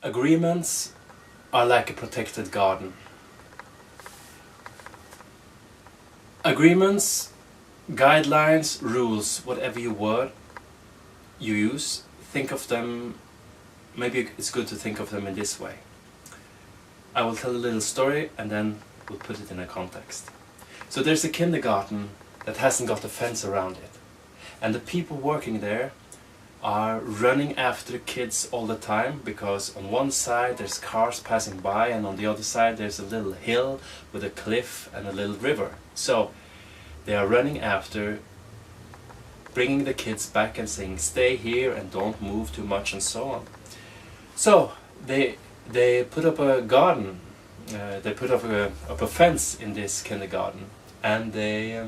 Agreements are like a protected garden. Agreements, guidelines, rules, whatever word you use, think of them, maybe it's good to think of them in this way. I will tell a little story and then we'll put it in a context. So there's a kindergarten that hasn't got a fence around it. And the people working there are running after the kids all the time, because on one side there's cars passing by and on the other side there's a little hill with a cliff and a little river. So they are running after, bringing the kids back and saying stay here and don't move too much and so on. So they put up a garden, they put up a fence in this kindergarten, and they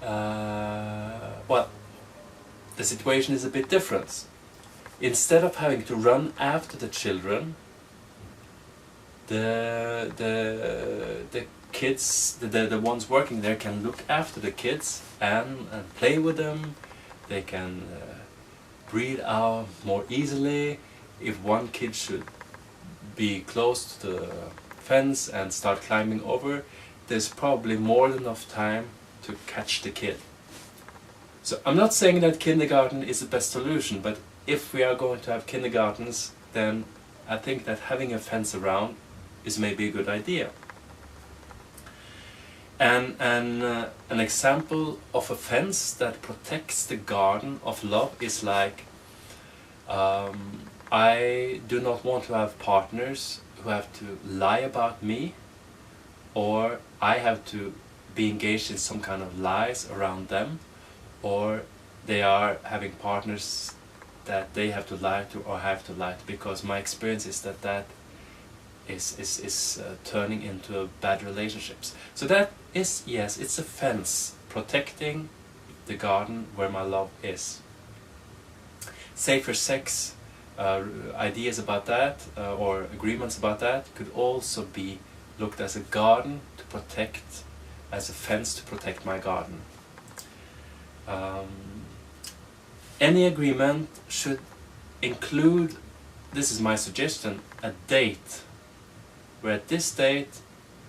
well, the situation is a bit different. Instead of having to run after the children, the kids, the ones working there can look after the kids and play with them. They can breathe out more easily. If one kid should be close to the fence and start climbing over, there's probably more than enough time to catch the kid. So I'm not saying that kindergarten is the best solution, but if we are going to have kindergartens, then I think that having a fence around is maybe a good idea. And an example of a fence that protects the garden of love is like, I do not want to have partners who have to lie about me, or I have to be engaged in some kind of lies around them, or they are having partners that they have to lie to or have to lie to, because my experience is that that is turning into bad relationships. So that is, yes, it's a fence protecting the garden where my love is. Safer sex, ideas about that, or agreements about that, could also be looked as a garden to protect, as a fence to protect my garden. Any agreement should include, this is my suggestion, a date, where at this date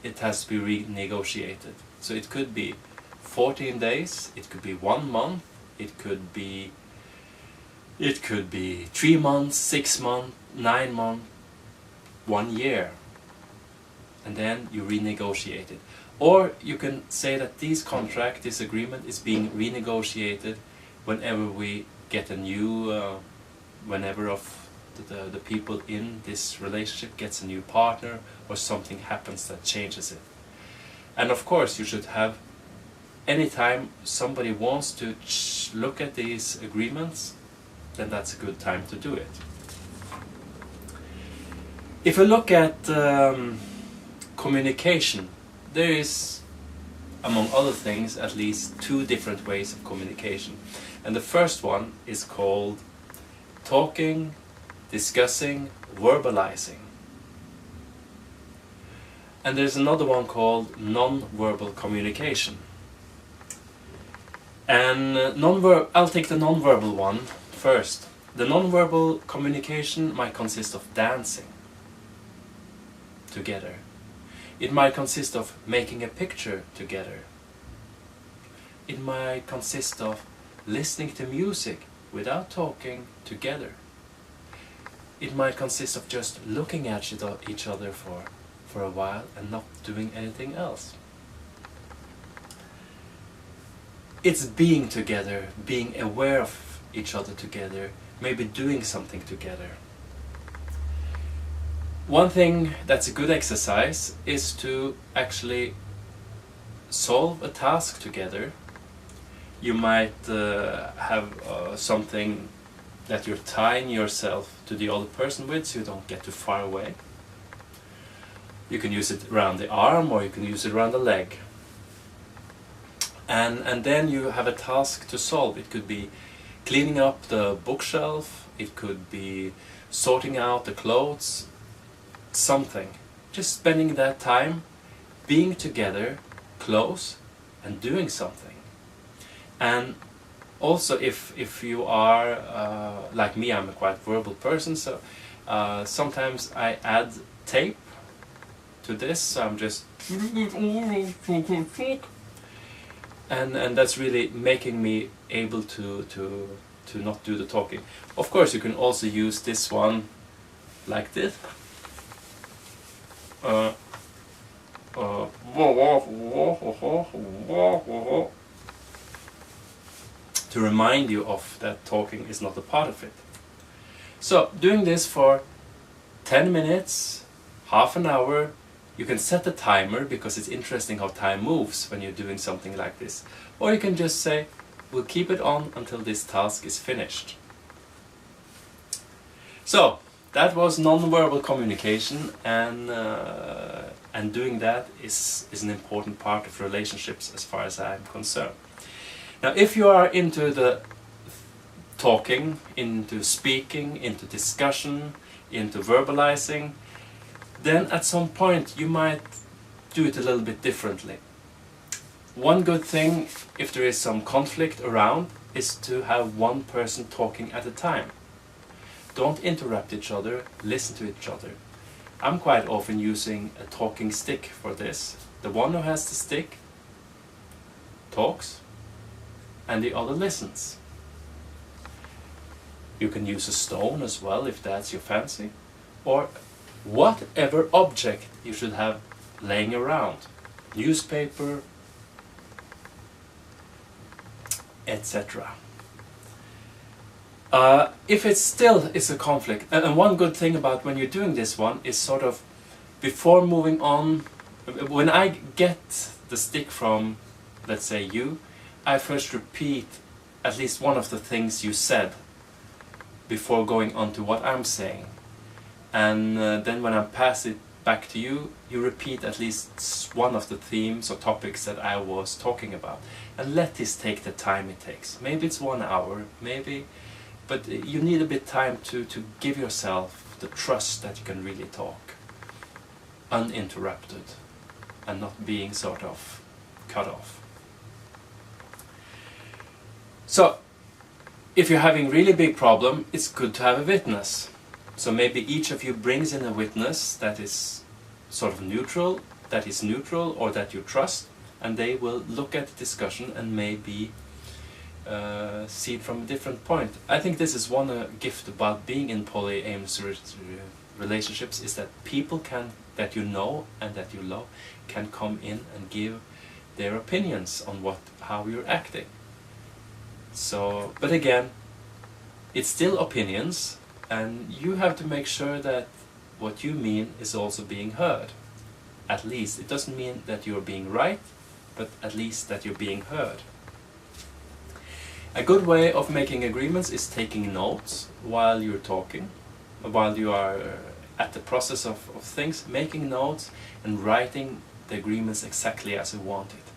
it has to be renegotiated. So it could be 14 days, it could be 1 month, it could be 3 months, 6 months, 9 months, 1 year, and then you renegotiate it. Or you can say that this agreement is being renegotiated whenever we get a new, whenever of the people in this relationship gets a new partner, or something happens that changes it. And of course you should have, anytime somebody wants to look at these agreements, then that's a good time to do it. If we look at communication, there is, among other things, at least 2 different ways of communication. And the first one is called talking, discussing, verbalizing. And there's another one called non-verbal communication. And I'll take the non-verbal one first. The non-verbal communication might consist of dancing together. It might consist of making a picture together. It might consist of listening to music without talking together. It might consist of just looking at each other for a while and not doing anything else. It's being together, being aware of each other together, maybe doing something together. One thing that's a good exercise is to actually solve a task together. You might have something that you're tying yourself to the other person with, so you don't get too far away. You can use it around the arm, or you can use it around the leg. And then you have a task to solve. It could be cleaning up the bookshelf, it could be sorting out the clothes, something. Just spending that time being together, close, and doing something. And Also, if you are like me, I'm a quite verbal person, so sometimes I add tape to this, so I'm just and that's really making me able to not do the talking. Of course, you can also use this one like this. To remind you of that talking is not a part of it. So, doing this for 10 minutes, half an hour, you can set a timer because it's interesting how time moves when you're doing something like this. Or you can just say, we'll keep it on until this task is finished. So, that was non-verbal communication, and doing that is an important part of relationships as far as I'm concerned. Now, if you are into the talking, into speaking, into discussion, into verbalizing, then at some point you might do it a little bit differently. One good thing, if there is some conflict around, is to have one person talking at a time. Don't interrupt each other, listen to each other. I'm quite often using a talking stick for this. The one who has the stick talks and the other listens. You can use a stone as well if that's your fancy, or whatever object you should have laying around. Newspaper, etc. If it still is a conflict, and one good thing about when you're doing this one is sort of, before moving on, when I get the stick from, let's say, you, I first repeat at least one of the things you said before going on to what I'm saying. And then when I pass it back to you, you repeat at least one of the themes or topics that I was talking about. And let this take the time it takes. Maybe it's 1 hour, maybe, but you need a bit time to give yourself the trust that you can really talk uninterrupted and not being sort of cut off. So, if you're having really big problem, it's good to have a witness. So maybe each of you brings in a witness that is sort of neutral, or that you trust, and they will look at the discussion and maybe see it from a different point. I think this is one gift about being in polyamorous relationships, is that people that you know and that you love can come in and give their opinions on how you're acting. So, but again, it's still opinions, and you have to make sure that what you mean is also being heard. At least, it doesn't mean that you're being right, but at least that you're being heard. A good way of making agreements is taking notes while you're talking, while you are at the process of things, making notes and writing the agreements exactly as you want it.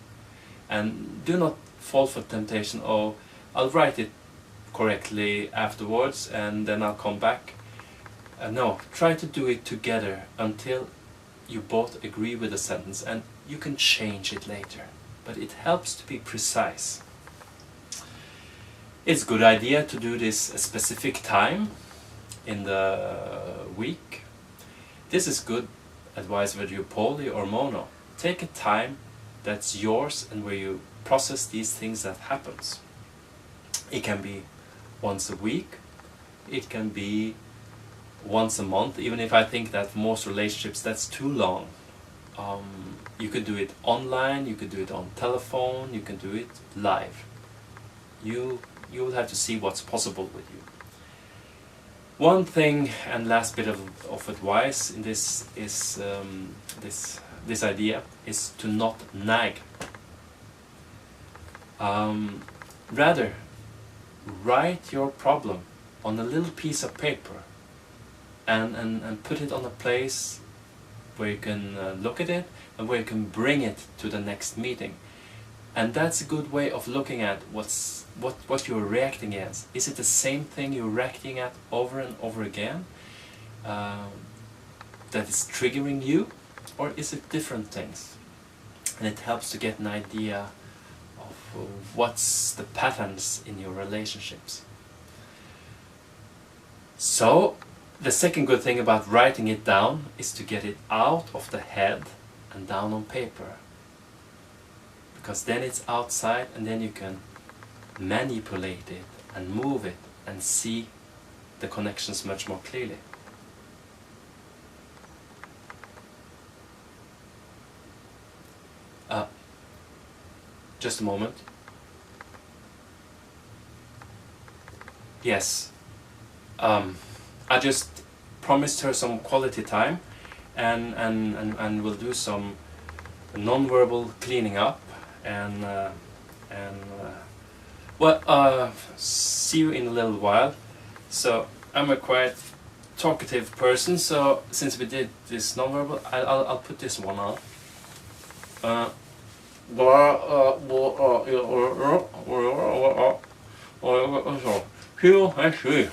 And do not fall for temptation, oh, I'll write it correctly afterwards and then I'll come back. No, try to do it together until you both agree with the sentence, and you can change it later, but it helps to be precise. It's a good idea to do this a specific time in the week. This is good advice whether you're poly or mono. Take a time that's yours and where you process these things that happens. It can be once a week, it can be once a month, even if I think that for most relationships that's too long. You could do it online, you could do it on telephone, you can do it live. You will have to see what's possible with you. One thing, and last bit of advice in this is this idea is to not nag. Rather, write your problem on a little piece of paper and put it on a place where you can look at it and where you can bring it to the next meeting. And that's a good way of looking at what you're reacting against. Is it the same thing you're reacting at over and over again that is triggering you, or is it different things? And it helps to get an idea of what's the patterns in your relationships. So the second good thing about writing it down is to get it out of the head and down on paper, because then it's outside and then you can manipulate it and move it and see the connections much more clearly. Just a moment. Yes, I just promised her some quality time, and we'll do some non-verbal cleaning up, and well, see you in a little while. So I'm a quite talkative person, so since we did this non-verbal, I'll put this one on. Here I see.